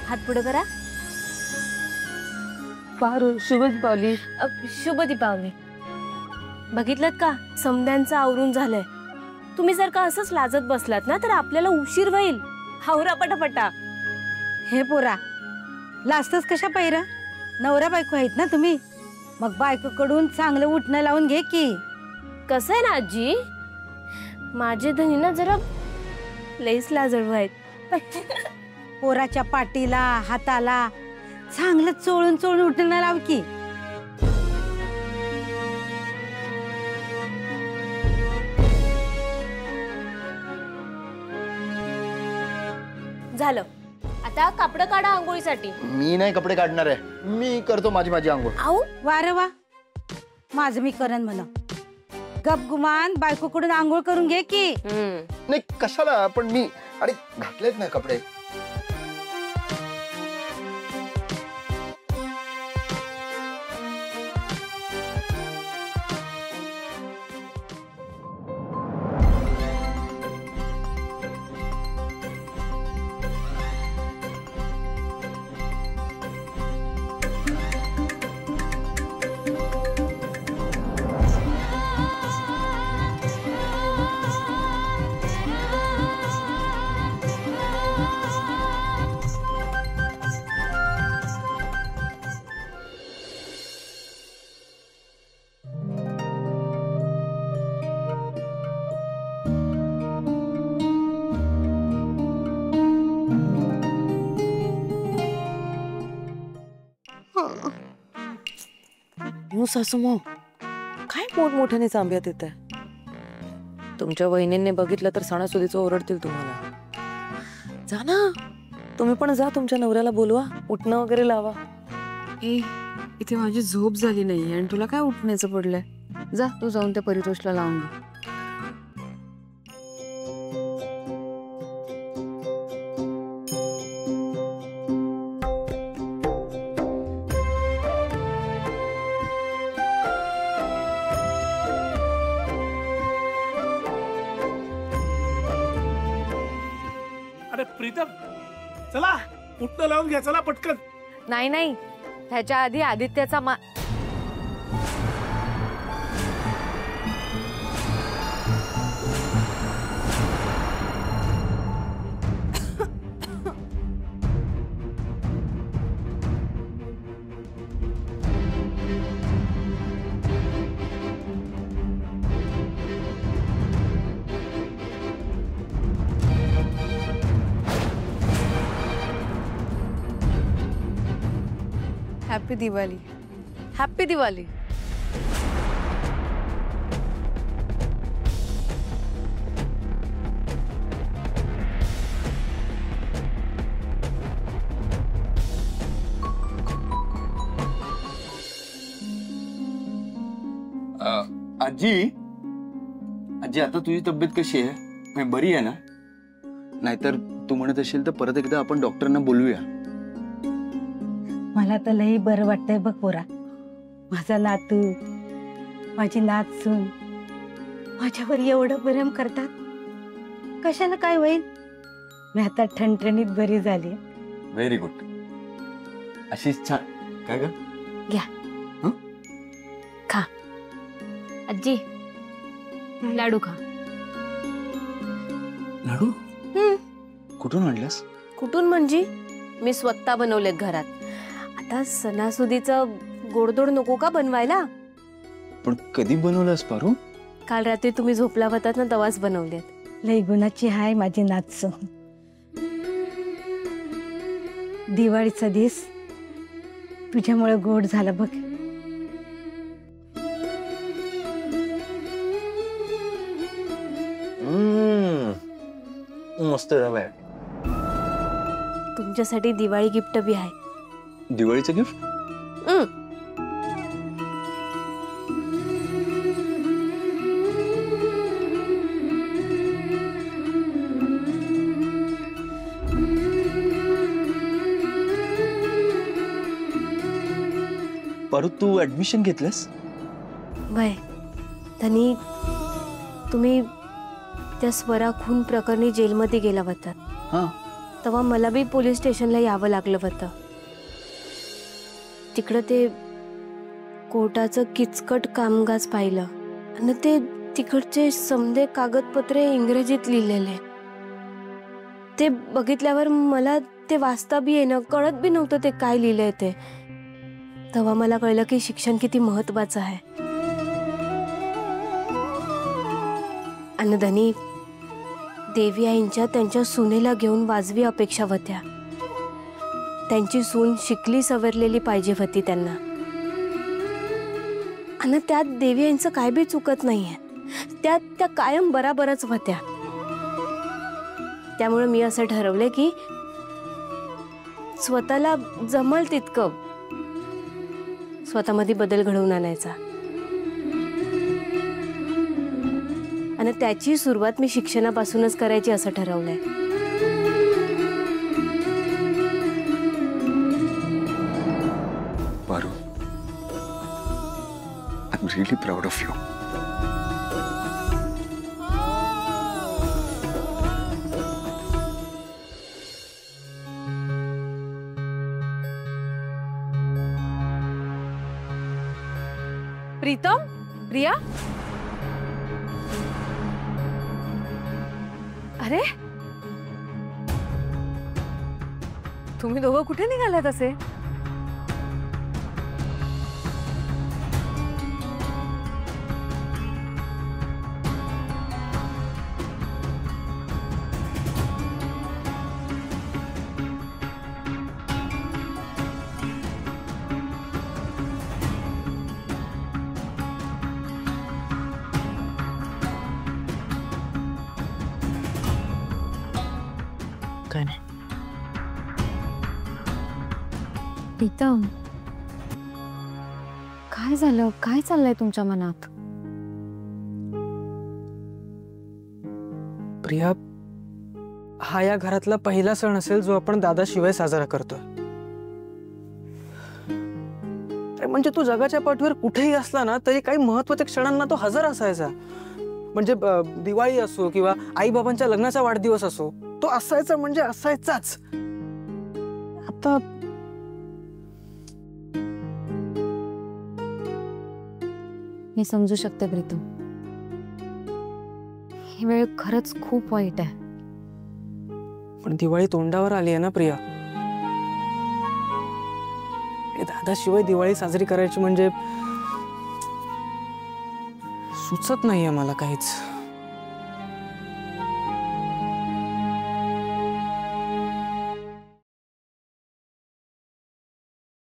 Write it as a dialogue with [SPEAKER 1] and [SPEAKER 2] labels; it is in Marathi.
[SPEAKER 1] हात पुढे करा.
[SPEAKER 2] पारू, शुभ दीपावली.
[SPEAKER 1] शुभ दीपावली. बघितलं का, समद्यांचं आवरून झालंय. तुम्ही जर का असंच लाजत बसलात ना तर आपल्याला उशीर होईल. आवरा पटापटा.
[SPEAKER 3] हे पोरा, लाजतच कशा पायरा? नवरा बायको आहेत ना तुम्ही, मग बायकोकडून चांगलं उठणं लावून घे की.
[SPEAKER 1] कसं आहे ना आजी, माझे धनी ना जरा लईच लाजळू आहेत.
[SPEAKER 3] पोराच्या पाठीला हाताला चांगलं चोळून चोळून उठणं लाव की.
[SPEAKER 1] झालं, आता कपडे काढा आंघोळीसाठी.
[SPEAKER 4] मी नाही कपडे काढणार आहे, मी करतो माझी आंघोळ.
[SPEAKER 1] आऊ
[SPEAKER 3] वारे वा, माझं मी करन म्हणा. गप गुमान बायकोकडून आंघोळ करून घे की.
[SPEAKER 4] नाही कशाला, पण मी अरे घातलेत ना कपडे.
[SPEAKER 2] सासूमाऊ, काय मोठमोठ्याने चांब्यात येत आहे? तुमच्या वहिनींनी बघितलं तर सणासुदीचं ओरडतील तुम्हाला. जा ना, तुम्ही पण जा, तुमच्या नवऱ्याला बोलवा, उठणं वगैरे लावा.
[SPEAKER 5] इथे माझी झोप झाली नाही आणि तुला काय उठण्याचं पडलंय? जा तू जाऊन त्या परितोषला लावून घे.
[SPEAKER 6] अरे प्रीतम, चला उठणं लावून घ्या, चला पटकन.
[SPEAKER 2] नाही नाही, ह्याच्या आधी आदित्याचा
[SPEAKER 5] हॅपी दिवाळी. हॅपी दिवाळी.
[SPEAKER 4] आजी, आजी आता तुझी तब्येत कशी आहे? म्हणजे बरी आहे ना? नाहीतर तू म्हणत असेल तर परत एकदा आपण डॉक्टरांना बोलूया.
[SPEAKER 3] मला तर लई बरं वाटतंय बघ पोरा. माझा नातू, माझी नातसून माझ्यावर एवढं प्रेम करतात. कशाला काय होईल? मी आता ठणठणीत बरी झाली.
[SPEAKER 4] Very good. अशीच छान. काय ग?
[SPEAKER 1] घ्या खा. आजी लाडू खा.
[SPEAKER 4] लाडू? कुठून आणलास?
[SPEAKER 1] कुठून म्हणजे मी स्वतः बनवलेत घरात. आता सणासुदीचं गोडधोड नको का बनवायला?
[SPEAKER 4] पण कधी बनवलंस पारू?
[SPEAKER 1] काल रात्री तुम्ही झोपला होतात ना तेव्हाच बनवलेत.
[SPEAKER 3] लई गुणाची हाय माझी नातसून. दिवाळीचा दिवस तुझ्यामुळे गोड झाला बघ.
[SPEAKER 4] मस्त झालंय.
[SPEAKER 1] तुमच्यासाठी दिवाळी गिफ्ट बी आहे.
[SPEAKER 4] दिवाळीचं गिफ्ट? पारू, तू ऍडमिशन घेतलंस?
[SPEAKER 1] वय धनी, तुम्ही त्या स्वरा खून प्रकरणी जेलमध्ये गेला होता
[SPEAKER 4] हा
[SPEAKER 1] तेव्हा मला बी पोलीस स्टेशनला यावं लागलं होतं. तिकडं ते कोर्टाचं किचकट कामकाज पाहिलं आणि ते तिकडचे समदे कागदपत्रे इंग्रजीत लिहिलेले ते बघितल्यावर मला ते वाचता बी येणं कळत बी नव्हतं ते काय लिहिलंय ते. तेव्हा मला कळलं की शिक्षण किती महत्वाचं आहे. आणि धनी, देवी आईंच्या त्यांच्या सुनेला घेऊन वाजवी अपेक्षा होत्या. त्यांची सून शिकली सवरलेली पाहिजे होती त्यांना. आणि त्यात देवी आईंचं काय बी चुकत नाहीये. त्या कायम बराबरच होत्या. त्यामुळे मी असं ठरवलंय की स्वतःला जमल तितकं स्वतःमध्ये बदल घडवून आणायचा. आणि त्याची सुरुवात मी शिक्षणापासूनच करायची असं ठरवलंय.
[SPEAKER 4] Paru, I am really proud of you.
[SPEAKER 5] Pritam, Priya, अरे तुम्ही दोघं कुठे निघालात असे?
[SPEAKER 2] काय नाही.
[SPEAKER 5] प्रीतम, काय झालं? काय चाललंय तुमच्या मनात?
[SPEAKER 7] प्रिया, हा या घरातला पहिला सण असेल जो आपण दादाशिवाय साजरा करतोय. म्हणजे तू जगाच्या पाठीवर कुठेही असला ना तरी काही महत्त्वाच्या क्षणांना तो हजर असायचा. म्हणजे दिवाळी असो किंवा आई बाबांच्या लग्नाचा वाढदिवस असो, तो असायचा म्हणजे असायचाच. आता
[SPEAKER 5] मी समजू शकते प्रीतम, ही वेळ खरंच खूप वाईट आहे.
[SPEAKER 7] पण दिवाळी तोंडावर आली आहे ना प्रिया. दादाशिवाय दिवाळी साजरी करायची म्हणजे सुचत नाहीये मला काहीच.